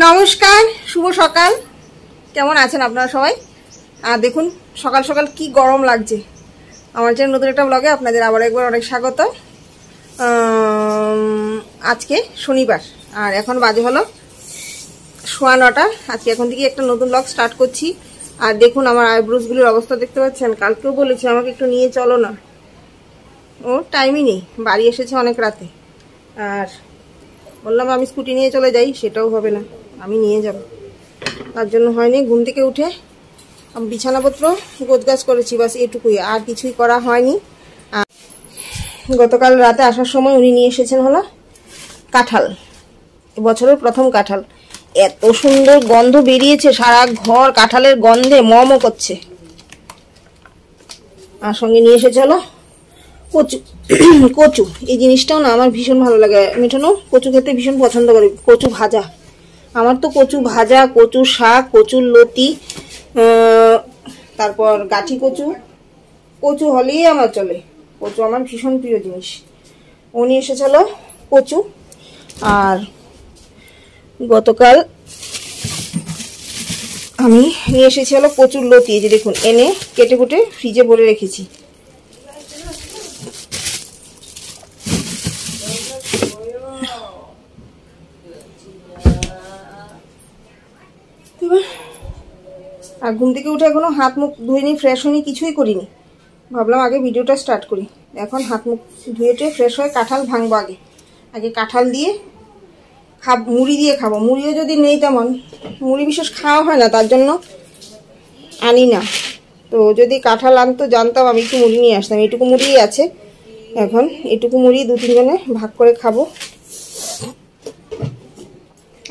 নমস্কার, শুভ সকাল। কেমন আছেন আপনারা সবাই? আর দেখুন সকাল সকাল কি গরম লাগছে। আমার চ্যানেল নতুন একটা ব্লগে আপনাদের আবার একবার অনেক স্বাগত। আজকে শনিবার আর এখন বাজে হলো 9:15। আজকে এখন থেকে একটা নতুন ব্লগ স্টার্ট করছি। আর দেখুন আমার আইব্রোসগুলির অবস্থা দেখতে পাচ্ছেন। কালকেও বলেছি আমাকে একটু নিয়ে চলো না, ও টাইমই নেই, বাড়ি এসেছে অনেক রাতে। আর বললাম আমি স্কুটি নিয়ে চলে যাই, সেটাও হবে না, আমি নিয়ে যাব। তার জন্য হয়নি। ঘুম থেকে উঠে বিছানাপত্র গোছগাছ করেছি, বাস এটুকুই, আর কিছুই করা হয়নি। আর গতকাল রাতে আসার সময় উনি নিয়ে এসেছেন হলো কাঁঠাল, বছরের প্রথম কাঁঠাল। এত সুন্দর গন্ধ বেরিয়েছে, সারা ঘর কাঁঠালের গন্ধে মমও করছে। আর সঙ্গে নিয়ে এসেছে হলো কচু। কচু এই জিনিসটাও না আমার ভীষণ ভালো লাগে। মিঠানো কচু খেতে ভীষণ পছন্দ করি। কচু ভাজা, আমার তো কচু ভাজা, কচু শাক, কচুর লতি, তারপর গাঠি কচু, কচু হলেই আমার চলে। কচু আমার ভীষণ প্রিয় জিনিস। উনি এসেছিল কচু। আর গতকাল আমি নিয়ে এসেছি হলো কচুর লতি। এই যে দেখুন, এনে কেটে কুটে ফ্রিজে ভরে রেখেছি। আর ঘুম থেকে উঠে এখনো হাত মুখ ধুইনি, ফ্রেশ হয়নি, কিছুই করিনি। ভাবলাম আগে ভিডিওটা স্টার্ট করি। এখন হাত মুখ ধুয়ে ফ্রেশ হয়ে কাঁঠাল ভাঙবো। আগে কাঁঠাল দিয়ে মুড়ি দিয়ে খাবো। মুড়িও যদি নেই তেমন, মুড়ি বিশেষ খাওয়া হয় না, তার জন্য আনি না। তো যদি কাঁঠাল আনতো জানতাম, আমি একটু মুড়ি নিয়ে আসতাম। এটুকু মুড়ি আছে এখন, এটুকু মুড়ি 2-3 জনে ভাগ করে খাবো।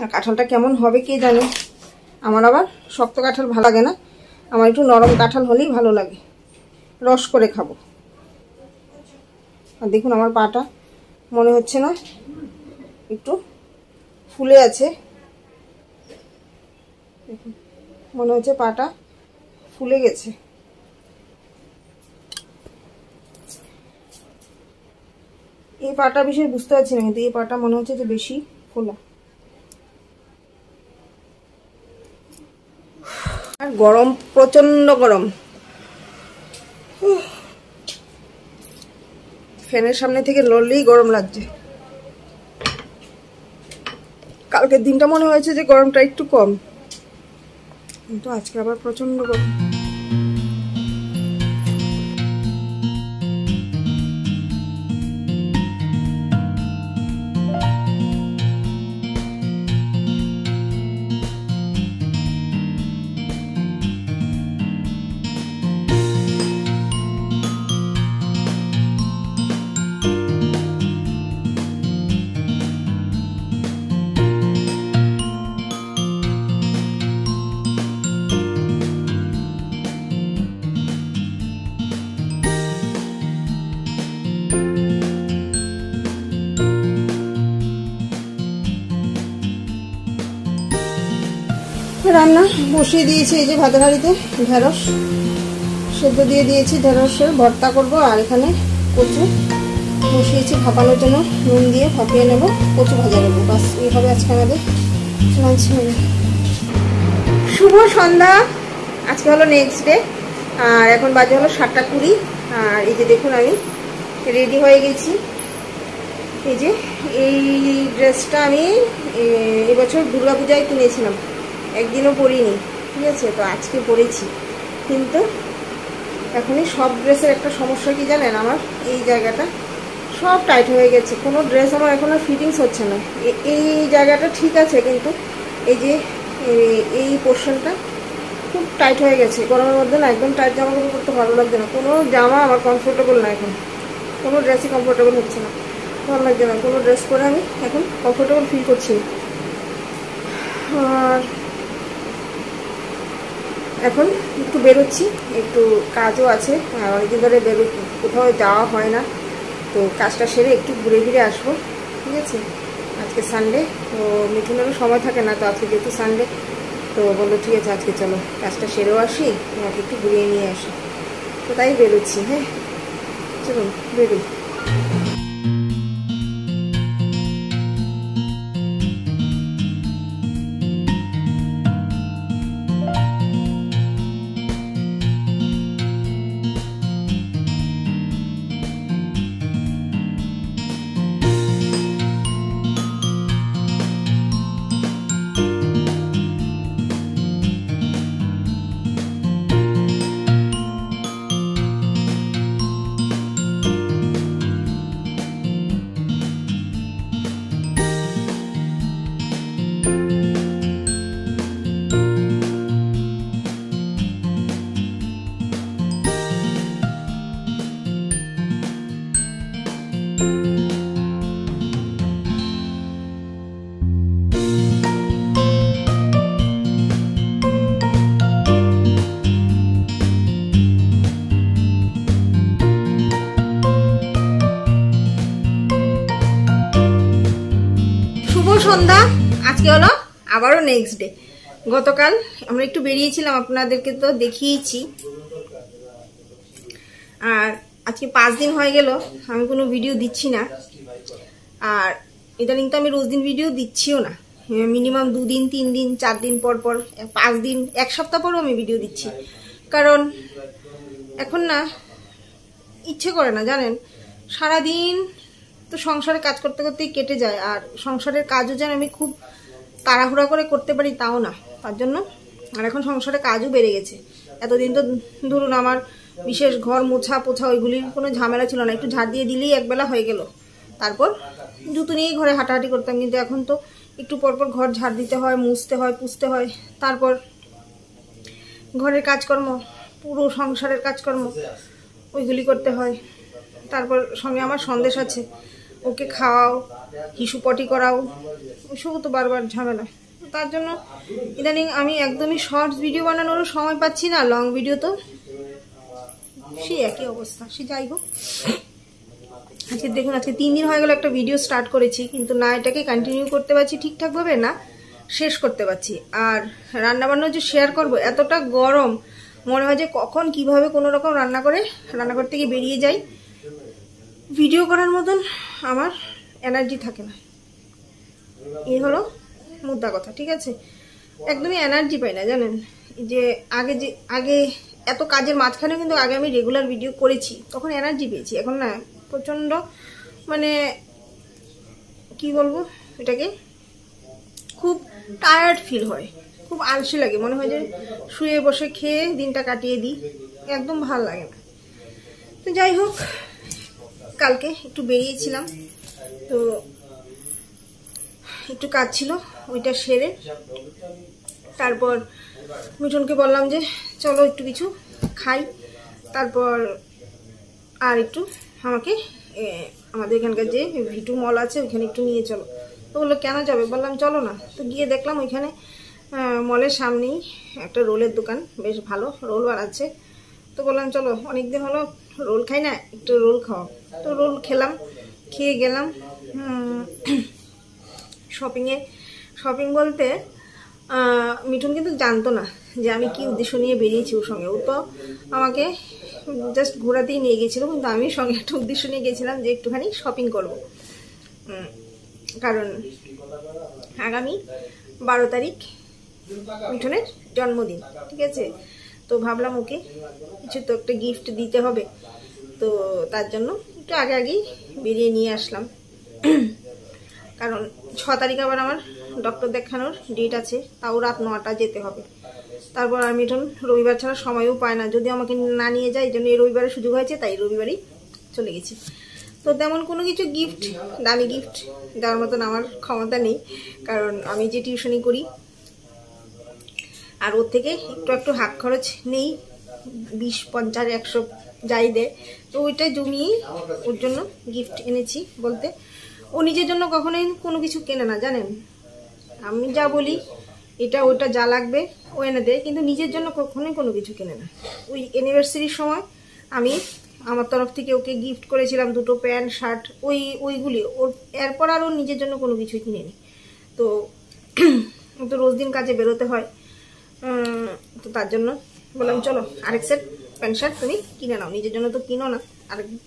আর কাঁঠালটা কেমন হবে কে জানে। আমার আবার শক্ত কাঁঠাল ভালো লাগে না, আমার একটু নরম কাঁঠাল হলেই ভালো লাগে, রস করে খাবো। আর দেখুন আমার পাটা মনে হচ্ছে না একটু ফুলে আছে, দেখুন মনে হচ্ছে পাটা ফুলে গেছে। এই পাটা বিশেষ বুঝতে পারছি না, কিন্তু এই পাটা মনে হচ্ছে যে বেশি ফোলা। আর গরম, প্রচন্ড গরম। ফ্যানের সামনে থেকে লড়লেই গরম লাগছে। কালকের দিনটা মনে হয়েছে যে গরমটা একটু কম, কিন্তু আজকে আবার প্রচন্ড গরম। রান্না বসিয়ে দিয়েছি। এই যে ভাতের হাঁড়িতে ঢেঁড়স সেদ্ধ দিয়ে দিয়েছি, ঢেঁড়সের ভর্তা করব। আর এখানে কচু বসিয়েছি ভাপানোর জন্য, নুন দিয়ে ভাপিয়ে নেব, কচু ভাজা নেবো। বাস এই হবে আজকে আমাদের লাঞ্চ মেনু। শুভ সন্ধ্যা, আজকে হলো নেক্সট ডে। আর এখন বাজে হলো 7:20। আর এই যে দেখুন আমি রেডি হয়ে গেছি। এই যে এই ড্রেসটা আমি এবছর দুর্গাপূজায় কিনেছিলাম, একদিনও পরিনি, ঠিক আছে? তো আজকে পরেছি। কিন্তু এখনই সব ড্রেসের একটা সমস্যা কি জানেন, আমার এই জায়গাটা সব টাইট হয়ে গেছে। কোনো ড্রেস আমার এখন আর ফিটিংস হচ্ছে না। এই জায়গাটা ঠিক আছে, কিন্তু এই যে এই পোর্শনটা খুব টাইট হয়ে গেছে। গরমের মধ্যে না একদম টাইট জামা কাপড় পরতে ভালো লাগছে না। কোনো জামা আমার কমফোর্টেবল না, এখন কোনো ড্রেসই কমফোর্টেবল হচ্ছে না, ভালো লাগছে না। কোনো ড্রেস পরে আমি এখন কমফোর্টেবল ফিল করছি। আর এখন একটু বেরোচ্ছি, একটু কাজও আছে। অনেকদিন ধরে কোথাও যাওয়া হয় না, তো কাজটা সেরে একটু ঘুরে ফিরে আসবো, ঠিক আছে? আজকে সানডে, তো মিঠুনেরও সময় থাকে না, তো আজকে যেহেতু সানডে, তো বললো ঠিক আছে আজকে চলো কাজটা সেরেও আসি, তোমাকে একটু ঘুরিয়ে নিয়ে আসি। তো তাই বেরোচ্ছি। হ্যাঁ চলুন বেরোই। সন্ধ্যা আজকে হলো আবারও নেক্সট ডে। গতকাল আমরা একটু বেরিয়েছিলাম, আপনাদেরকে তো দেখিয়েছি। আর আজকে 5 দিন হয়ে গেল আমি কোনো ভিডিও দিচ্ছি না। আর ইদানিং তো আমি রোজ দিন ভিডিও দিচ্ছিও না, মিনিমাম 2 দিন 3 দিন 4 দিন পর পর, 5 দিন 1 সপ্তাহ পরও আমি ভিডিও দিচ্ছি। কারণ এখন না ইচ্ছে করে না, জানেন, সারাদিন তো সংসারে কাজ করতে করতেই কেটে যায়। আর সংসারের কাজও যেন আমি খুব তাড়াহুড়া করে করতে পারি তাও না, তার জন্য। আর এখন সংসারে কাজও বেড়ে গেছে। এতদিন তো ধরুন আমার বিশেষ ঘর মোছা পোছা ওইগুলির কোনো ঝামেলা ছিল না, একটু ঝাড় দিয়ে দিলেই একবেলা হয়ে গেল। তারপর জুতো নিয়েই ঘরে হাঁটাহাঁটি করতাম, কিন্তু এখন তো একটু পরপর ঘর ঝাড় দিতে হয়, মুছতে হয়, পুছতে হয়। তারপর ঘরের কাজকর্ম, পুরো সংসারের কাজকর্ম ওইগুলি করতে হয়। তারপর সঙ্গে আমার সন্দেশ আছে, ওকে খাওয়াও, হিসু পটি করাও, ওইসবও তো বারবার ঝামেলা। তার জন্য ইদানিং আমি একদমই শর্টস ভিডিও বানানোরও সময় পাচ্ছি না, লং ভিডিও তো সেই একই অবস্থা। সে যাই হোক, আজকে দেখুন আজকে 3 দিন হয়ে গেল একটা ভিডিও স্টার্ট করেছি, কিন্তু না এটাকে কন্টিনিউ করতে পারছি ঠিকঠাকভাবে, না শেষ করতে পারছি। আর রান্নাবান্না যে শেয়ার করব, এতটা গরম মনে হয় যে কখন কিভাবে কোনো রকম রান্নাঘর থেকে বেরিয়ে যাই। ভিডিও করার মতন আমার এনার্জি থাকে না, এই হলো মুদ্রা কথা, ঠিক আছে? একদমই এনার্জি পাই না, জানেন। যে আগে এত কাজের মাঝখানে কিন্তু আগে আমি রেগুলার ভিডিও করেছি, তখন এনার্জি পেয়েছি। এখন না প্রচণ্ড, মানে কি বলবো এটাকে, খুব টায়ার্ড ফিল হয়, খুব আলসি লাগে, মনে হয় যে শুয়ে বসে খেয়ে দিনটা কাটিয়ে দিই, একদম ভাল লাগে না। তো যাই হোক, কালকে একটু বেরিয়েছিলাম, তো একটু কাজ ছিল, ওইটা সেরে তারপর মিঠুনকে বললাম যে চলো একটু কিছু খাই, তারপর আর একটু আমাকে আমাদের এখানকার যে ভিটু মল আছে ওইখানে একটু নিয়ে চলো। তো বললো কেন যাবে, বললাম চলো না। তো গিয়ে দেখলাম ওইখানে মলের সামনেই একটা রোলের দোকান, বেশ ভালো রোল বানাচ্ছে। তো বললাম চলো, অনেকদিন হলো রোল খাই না, একটু রোল খাওয়া। তো রোল খেয়ে গেলাম শপিং বলতে মিঠুন কিন্তু জানতো না যে আমি কি উদ্দেশ্য নিয়ে বেরিয়েছি ওর সঙ্গে। ও তো আমাকে জাস্ট ঘোরাতেই নিয়ে গেছিলো, কিন্তু আমি সঙ্গে একটা উদ্দেশ্য নিয়ে গেছিলাম যে একটুখানি শপিং করব। কারণ আগামী 12 তারিখ মিঠুনের জন্মদিন, ঠিক আছে? তো ভাবলাম ওকে কিছু তো একটা গিফট দিতে হবে, তো তার জন্য একটু আগেই বেরিয়ে নিয়ে আসলাম। কারণ 6 তারিখ আবার আমার ডক্টর দেখানোর ডেট আছে, তাও রাত 9টা যেতে হবে। তারপর আর মিঠুন রবিবার ছাড়া সময়ও পায় না, যদি আমাকে না নিয়ে যায়, এই জন্য এই রবিবারের সুযোগ হয়েছে, তাই রবিবারই চলে গেছি। তো তেমন কোনো কিছু গিফট, দামি গিফট দেওয়ার মতন আমার ক্ষমতা নেই, কারণ আমি যে টিউশনি করি আর ওর থেকে একটু হাত খরচ নেই, 20, 50, 100 যাই দেয়, তো ওইটাই জমিয়েই ওর জন্য গিফট এনেছি। বলতে ও নিজের জন্য কখনোই কোনো কিছু কেনে না, জানেন। আমি যা বলি এটা ওটা যা লাগবে ও এনে দেয়, কিন্তু নিজের জন্য কখনোই কোনো কিছু কেনে না। ওই অ্যানিভার্সারির সময় আমি আমার তরফ থেকে ওকে গিফট করেছিলাম 2টো প্যান্ট শার্ট, ওইগুলি ওর, এরপর আর ওর নিজের জন্য কোনো কিছুই কিনেনি। তো তো রোজ দিন কাজে বেরোতে হয়, তো তার জন্য বললাম চলো আরেক সেট প্যান্ট শার্ট তুমি কিনে নাও, নিজের জন্য তো কিনো না,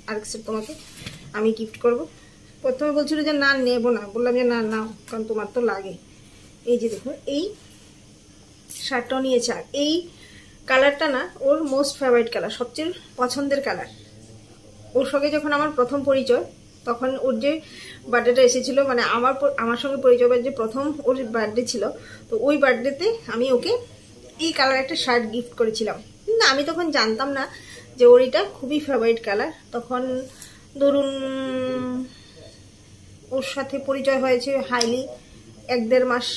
আরেক সেট তোমাকে আমি গিফট করব। প্রথমে বলছিল যে না নেবো না, বললাম যে না নাও, কারণ তোমার তো লাগে। এই যে দেখুন এই শার্টটাও নিয়েছে, আর এই কালারটা না ওর মোস্ট ফেভারিট কালার, সবচেয়ে পছন্দের কালার। ওর সঙ্গে যখন আমার প্রথম পরিচয়, তখন ওর যে বার্থডেটা এসেছিলো, মানে আমার সঙ্গে পরিচয় যে প্রথম ওর বার্থডে ছিল, তো ওই বার্থডেতে আমি ওকে এই কালার একটা শার্ট গিফট করেছিলাম। কিন্তু আমি তখন জানতাম না যে ওর এটা খুবই ফেভারিট কালার। তখন ধরুন ওর সাথে পরিচয় হয়েছে হাইলি 1-1.5 মাস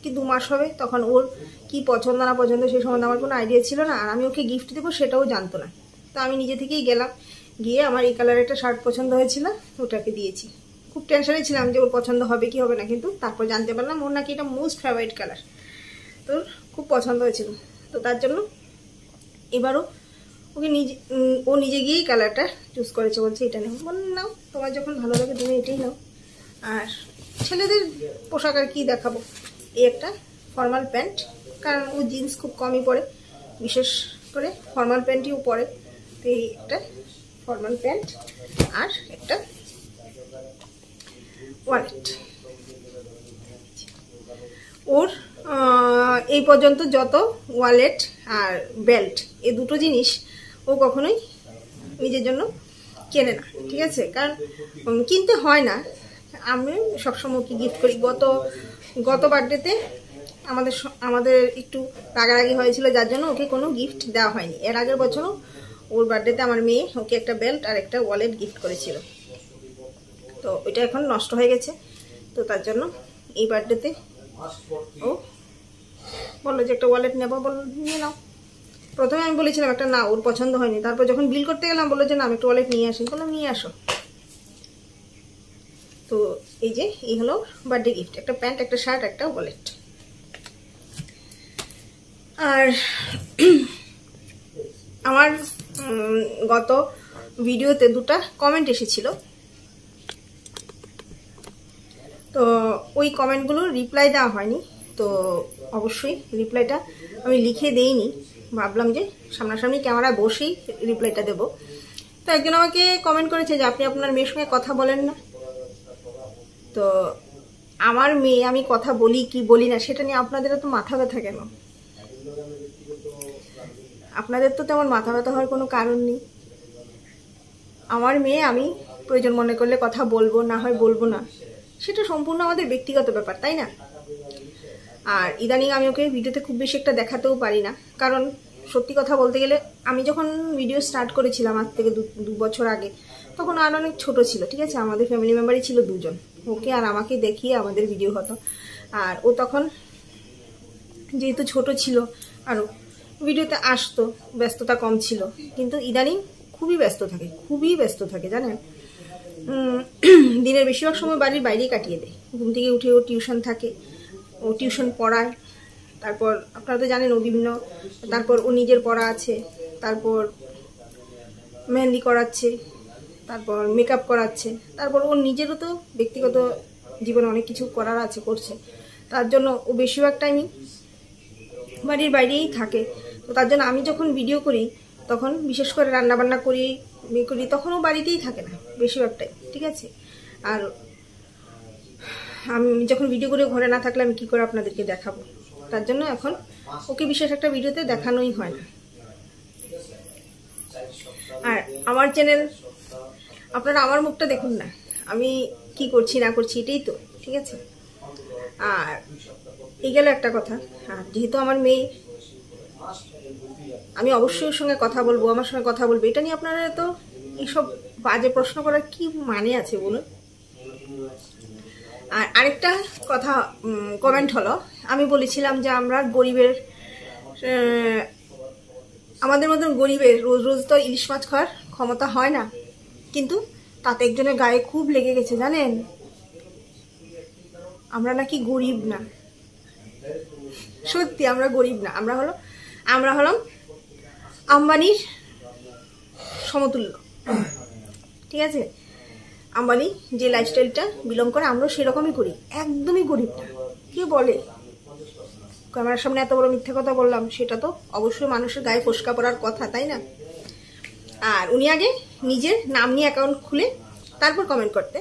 কি 2 মাস হবে, তখন ওর কি পছন্দ না পছন্দ সেই সম্বন্ধে আমার কোনো আইডিয়া ছিল না, আর আমি ওকে গিফট দেবো সেটাও জানতো না। তো আমি নিজে থেকেই গেলাম, গিয়ে আমার এই কালারের একটা শার্ট পছন্দ হয়েছিল, ওটাকে দিয়েছি। খুব টেনশনে ছিলাম যে ওর পছন্দ হবে কি হবে না, কিন্তু তারপর জানতে পারলাম ওর নাকি এটা মোস্ট ফেভারিট কালার, তোর খুব পছন্দ হয়েছিল। তো তার জন্য এবারও ওকে ও নিজে গিয়েই কালারটা চুজ করেছে, বলছে এটা নেও। বললাম নাও, তোমার যখন ভালো লাগে তুমি এটাই নাও। আর ছেলেদের পোশাক আর কি দেখাবো, এই একটা ফর্মাল প্যান্ট, কারণ ও জিন্স খুব কমই পরে, বিশেষ করে ফর্মাল প্যান্টইও পরে। তো এই একটা ফর্মাল প্যান্ট আর একটা ওয়ালেট। ওর এই পর্যন্ত যত ওয়ালেট আর বেল্ট, এই দুটো জিনিস ও কখনোই নিজের জন্য কেনে না, ঠিক আছে, কারণ কিনতে হয় না। আমি সবসময় ওকে গিফট করি। গত বার্থডেতে আমাদের একটু রাগারাগি হয়েছিল, যার জন্য ওকে কোনো গিফট দেওয়া হয়নি। এর আগের বছরও ওর বার্থডেতে আমার মেয়ে ওকে একটা বেল্ট আর একটা ওয়ালেট গিফট করেছিল, তো ওইটা এখন নষ্ট হয়ে গেছে। তো তার জন্য এই বার্থডেতে ও বললো যে একটা ওয়ালেট নেবো, বললো নিয়ে নাও। প্রথমে আমি বলেছিলাম একটা না, ওর পছন্দ হয়নি। তারপর যখন বিল করতে গেলাম বললো যে না আমি একটা ওয়ালেট নিয়ে আসি, বললাম নিয়ে আসো। তো এই যে এই হলো বার্থডে গিফট, একটা প্যান্ট, একটা শার্ট, একটা ওয়ালেট। আর আমার গত ভিডিওতে 2টা কমেন্ট এসেছিল, তো ওই কমেন্টগুলোর রিপ্লাই দেওয়া হয়নি। তো অবশ্যই রিপ্লাইটা আমি লিখে দেইনি, ভাবলাম যে সামনাসামনি ক্যামেরায় বসেই রিপ্লাইটা দেব। তো একজন আমাকে কমেন্ট করেছে যে আপনি আপনার মেয়ের সঙ্গে কথা বলেন না। তো আমার মেয়ে আমি কথা বলি কি বলি না সেটা নিয়ে আপনাদের তো মাথা ব্যথা কেন? আপনাদের তো তেমন মাথা ব্যথা হওয়ার কোনো কারণ নেই। আমার মেয়ে আমি প্রয়োজন মনে করলে কথা বলবো, না হয় বলবো না, সেটা সম্পূর্ণ আমাদের ব্যক্তিগত ব্যাপার, তাই না? আর ইদানিং আমি ওকে ভিডিওতে খুব বেশি একটা দেখাতেও পারি না, কারণ সত্যি কথা বলতে গেলে আমি যখন ভিডিও স্টার্ট করেছিলাম আজ থেকে 2 বছর আগে, তখন আর অনেক ছোট ছিল, ঠিক আছে, আমাদের ফ্যামিলি মেম্বারই ছিল 2 জন, ওকে আর আমাকে দেখিয়ে আমাদের ভিডিও হতো। আর ও তখন যেহেতু ছোট ছিল আরও ভিডিওতে আসতো, ব্যস্ততা কম ছিল, কিন্তু ইদানিং খুবই ব্যস্ত থাকে জানেন। দিনের বেশিরভাগ সময় বাড়ির বাইরেই কাটিয়ে দেয়। ঘুম থেকে উঠে ও টিউশন থাকে, ও টিউশন পড়ায়, তারপর আপনারা তো জানেন ও বিভিন্ন, তারপর ও নিজের পড়া আছে, তারপর মেহেন্দি করাচ্ছে, তারপর মেকআপ করাচ্ছে, তারপর ওর নিজেরও তো ব্যক্তিগত জীবনে অনেক কিছু করার আছে, করছে। তার জন্য ও বেশিরভাগ টাইমই বাড়ির বাইরেই থাকে। তো তার জন্য আমি যখন ভিডিও করি তখন বিশেষ করে রান্নাবান্না করি তখনও বাড়িতেই থাকে না বেশিরভাগটাই, ঠিক আছে। আর আমি যখন ভিডিও করে ঘরে না থাকলে আমি কি করে আপনাদেরকে দেখাবো? তার জন্য এখন ওকে বিশেষ একটা ভিডিওতে দেখানোই হয় না। আর আমার চ্যানেল, আপনারা আমার মুখটা দেখুন না, আমি কি করছি না করছি, এটাই তো, ঠিক আছে। আর এই গেল একটা কথা। আর যেহেতু আমার মেয়ে, আমি অবশ্যই ওর সঙ্গে কথা বলবো, আমার সঙ্গে কথা বলবো, এটা নিয়ে আপনারা তো এইসব বাজে প্রশ্ন করার কি মানে আছে বলুন? আর আরেকটা কথা কমেন্ট হলো, আমি বলেছিলাম যে আমরা গরিবের, আমাদের মতন গরিবের রোজ রোজ তো ইলিশ মাছ খাওয়ার ক্ষমতা হয় না, কিন্তু তাতে একজনের গায়ে খুব লেগে গেছে জানেন, আমরা নাকি গরিব না। সত্যি আমরা গরিব না, আমরা হলাম আম্বানির সমতুল্য, ঠিক আছে। আম্বানি যে লাইফস্টাইলটা বিলং করে আমরা সেরকমই করি, একদমই গরিব না। কে বলে ক্যামেরার সামনে এত বড় মিথ্যা কথা বললাম? সেটা তো অবশ্যই মানুষের গায়ে ফোসকা পড়ার কথা, তাই না? আর উনি আগে নিজের নাম নিয়ে অ্যাকাউন্ট খুলে তারপর কমেন্ট করতে,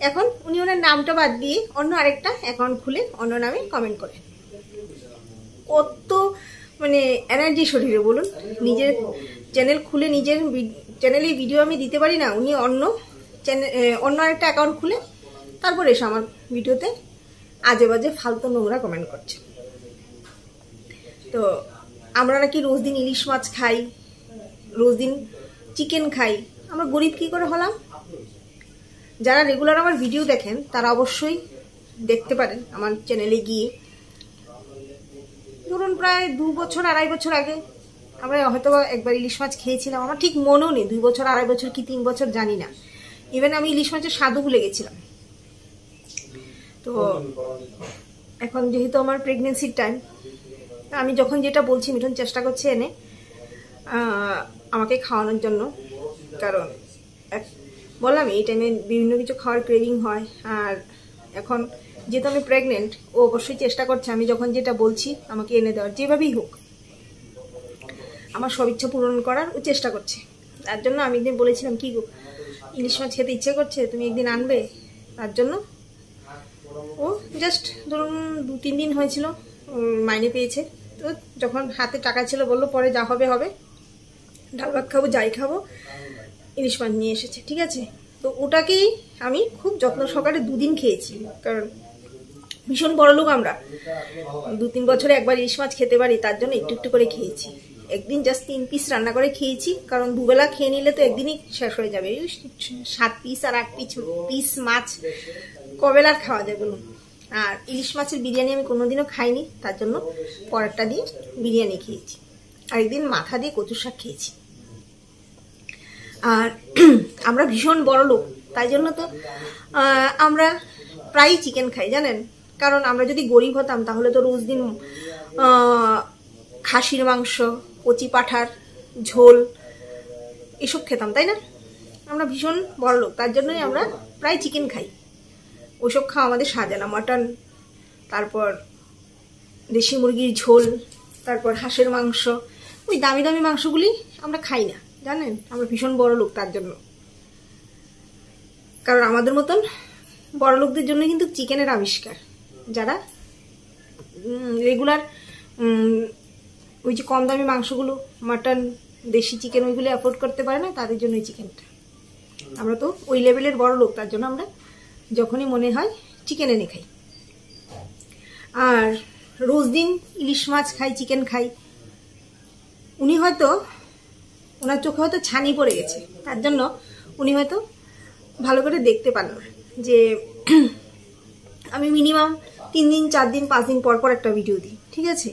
এখন উনি ওনার নামটা বাদ দিয়ে অন্য আরেকটা অ্যাকাউন্ট খুলে অন্য নামে কমেন্ট করেন। কত মানে এনার্জি শরীরে বলুন? নিজের চ্যানেল খুলে নিজের চ্যানেলে ভিডিও আমি দিতে পারি না, উনি অন্য আরেকটা অ্যাকাউন্ট খুলে তারপর এসে আমার ভিডিওতে আজে বাজে ফালতু নোংরা কমেন্ট করছে। তো আমরা নাকি রোজ দিন ইলিশ মাছ খাই, রোজ দিন চিকেন খাই, আমরা গরিব কি করে হলাম? যারা রেগুলার আমার ভিডিও দেখেন তারা অবশ্যই দেখতে পারেন আমার চ্যানেলে গিয়ে। ধরুন প্রায় 2 বছর 2.5 বছর আগে আমরা হয়তো একবার ইলিশ মাছ খেয়েছিলাম। আমার ঠিক মনেও নেই 2 বছর 2.5 বছর কি 3 বছর জানি না। ইভেন আমি ইলিশ মাছের স্বাদও ভুলে গেছিলাম। তো এখন যেহেতু আমার প্রেগনেন্সির টাইম, আমি যখন যেটা বলছি মিঠুন চেষ্টা করছে এনে আমাকে খাওয়ানোর জন্য। কারণ বললাম এই টাইমে বিভিন্ন কিছু খাওয়ার ক্রেভিং হয়। আর এখন যেহেতু আমি প্রেগনেন্ট, ও অবশ্যই চেষ্টা করছে আমি যখন যেটা বলছি আমাকে এনে দেওয়ার, যেভাবেই হোক আমার সব ইচ্ছা পূরণ করার ও চেষ্টা করছে। তার জন্য আমি একদিন বলেছিলাম কি গো ইলিশ মাছ খেতে ইচ্ছে করছে, তুমি একদিন আনবে। তার জন্য ও জাস্ট ধরুন 2-3 দিন হয়েছিল মাইনে পেয়েছে। তো যখন হাতে টাকা ছিল বললো পরে যা হবে হবে, ডাল ভাত খাবো যাই খাবো, ইলিশ মাছ নিয়ে এসেছে, ঠিক আছে। তো ওটাকেই আমি খুব যত্ন সহকারে 2 দিন খেয়েছি। কারণ ভীষণ বড় লোক আমরা, 2-3 বছরে একবার ইলিশ মাছ খেতে পারি, তার জন্য একটু একটু করে খেয়েছি। একদিন জাস্ট 3 পিস রান্না করে খেয়েছি, কারণ দুবেলা খেয়ে নিলে তো একদিনই শেষ হয়ে যাবে। 7 পিস আর 8 পিস মাছ কবেলার খাওয়া যায় বলুন। আর ইলিশ মাছের বিরিয়ানি আমি কোনোদিনও খাইনি, তার জন্য পরেরটা দিয়ে বিরিয়ানি খেয়েছি। আর একদিন মাথা দিয়ে কচুর শাক খেয়েছি। আর আমরা ভীষণ বড় লোক, তাই জন্য তো আমরা প্রায়ই চিকেন খাই জানেন। কারণ আমরা যদি গরিব হতাম তাহলে তো রোজ দিন খাসির মাংস, কচি পাঁঠার ঝোল এসব খেতাম, তাই না? আমরা ভীষণ বড় লোক, তার জন্যই আমরা প্রায় চিকেন খাই। ওইসব খাওয়া আমাদের সাজে না। মাটন, তারপর দেশি মুরগির ঝোল, তারপর হাঁসের মাংস, ওই দামি দামি মাংসগুলি আমরা খাই না জানেন। আমরা ভীষণ বড় লোক তার জন্য। কারণ আমাদের মতন বড় লোকদের জন্য কিন্তু চিকেনের আবিষ্কার। যারা রেগুলার ওই যে কম দামি মাংসগুলো, মাটন, দেশি চিকেন ওইগুলো অ্যাফোর্ড করতে পারে না, তাদের জন্য ওই চিকেনটা। আমরা তো ওই লেভেলের বড় লোক, তার জন্য আমরা যখনই মনে হয় চিকেন এনে খাই। আর রোজ দিন ইলিশ মাছ খাই, চিকেন খাই, উনি হয়তো ওনার চোখে হয়তো ছানি পড়ে গেছে, তার জন্য উনি হয়তো ভালো করে দেখতে পান না যে আমি মিনিমাম 3 দিন 4 দিন 5 দিন পর পর একটা ভিডিও দিই, ঠিক আছে।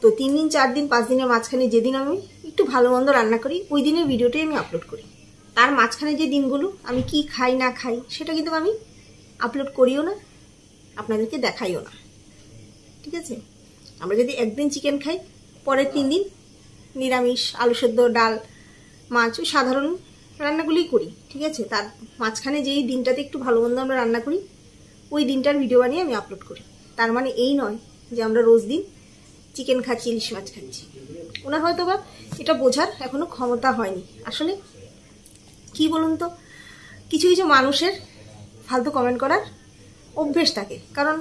তো 3 দিন 4 দিন 5 দিনের মাঝখানে যেদিন আমি একটু ভালো মন্দ রান্না করি, ওই দিনের ভিডিওটাই আমি আপলোড করি। তার মাঝখানে যে দিনগুলো আমি কি খাই না খাই সেটা কিন্তু আমি আপলোড করিও না, আপনাদেরকে দেখাইও না, ঠিক আছে। আমরা যদি একদিন চিকেন খাই, পরের 3 দিন নিরামিষ, আলু সেদ্ধ, ডাল, মাছ, ওই সাধারণ রান্নাগুলি করি, ঠিক আছে। তার মাঝখানে যেই দিনটাতে একটু ভালো মন্দ আমরা রান্না করি, ওই দিনটার ভিডিও বানিয়ে আমি আপলোড করি। তার মানে এই নয় যে আমরা রোজ দিন চিকেন খাচ্ছি, ইলিশ মাছ খাচ্ছি। ওনার হয়তো বা এটা বোঝার এখনো ক্ষমতা হয়নি। আসলে কি বলুন তো, কিছু কিছু মানুষের ফালতু কমেন্ট করার অভ্যেস থাকে। কারণ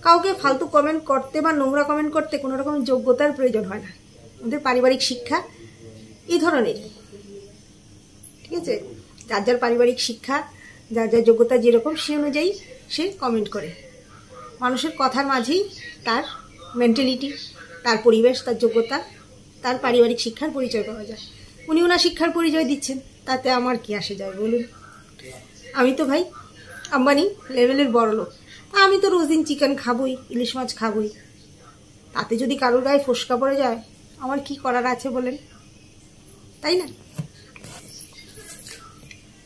কাউকে ফালতু কমেন্ট করতে বা নোংরা কমেন্ট করতে কোনো রকম যোগ্যতার প্রয়োজন হয় না। ওদের পারিবারিক শিক্ষা এই ধরনেরই, ঠিক আছে। যার যার পারিবারিক শিক্ষা, যার যার যোগ্যতা যেরকম, সে অনুযায়ী সে কমেন্ট করে। মানুষের কথার মাঝেই তার মেন্টালিটি, তার পরিবেশ, তার যোগ্যতা, তার পারিবারিক শিক্ষার পরিচয় পাওয়া যায়। উনি ওনার শিক্ষার পরিচয় দিচ্ছেন, তাতে আমার কি আসে যায় বলুন। আমি তো ভাই আম্বানি লেভেলের বড় লোক, আমি তো রোজ দিন চিকেন খাবই, ইলিশ মাছ খাবই। তাতে যদি কারোর গায়ে ফোসকা পড়ে যায়, আমার কি করার আছে বলেন, তাই না?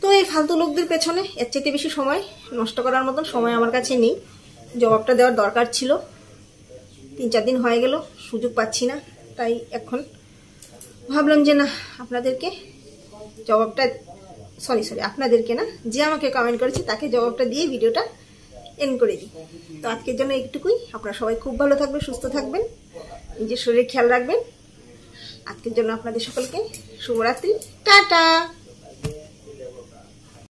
তো এই ফালতু লোকদের পেছনে এর চাইতে বেশি সময় নষ্ট করার মতন সময় আমার কাছে নেই। জবাবটা দেওয়ার দরকার ছিল, 3-4 দিন হয়ে গেল, সুযোগ পাচ্ছি না। তাই এখন ভাবলাম যে না, আপনাদেরকে জবাবটা সরি আপনাদেরকে না, যে আমাকে কমেন্ট করেছে তাকে জবাবটা দিয়ে ভিডিওটা এন্ড করে দিই। তো আজকের জন্য এইটুকুই। আপনারা সবাই খুব ভালো থাকবেন, সুস্থ থাকবেন, নিজের শরীরের খেয়াল রাখবেন। আজকের জন্য আপনাদের সকলকে শুভরাত্রি, টাটা।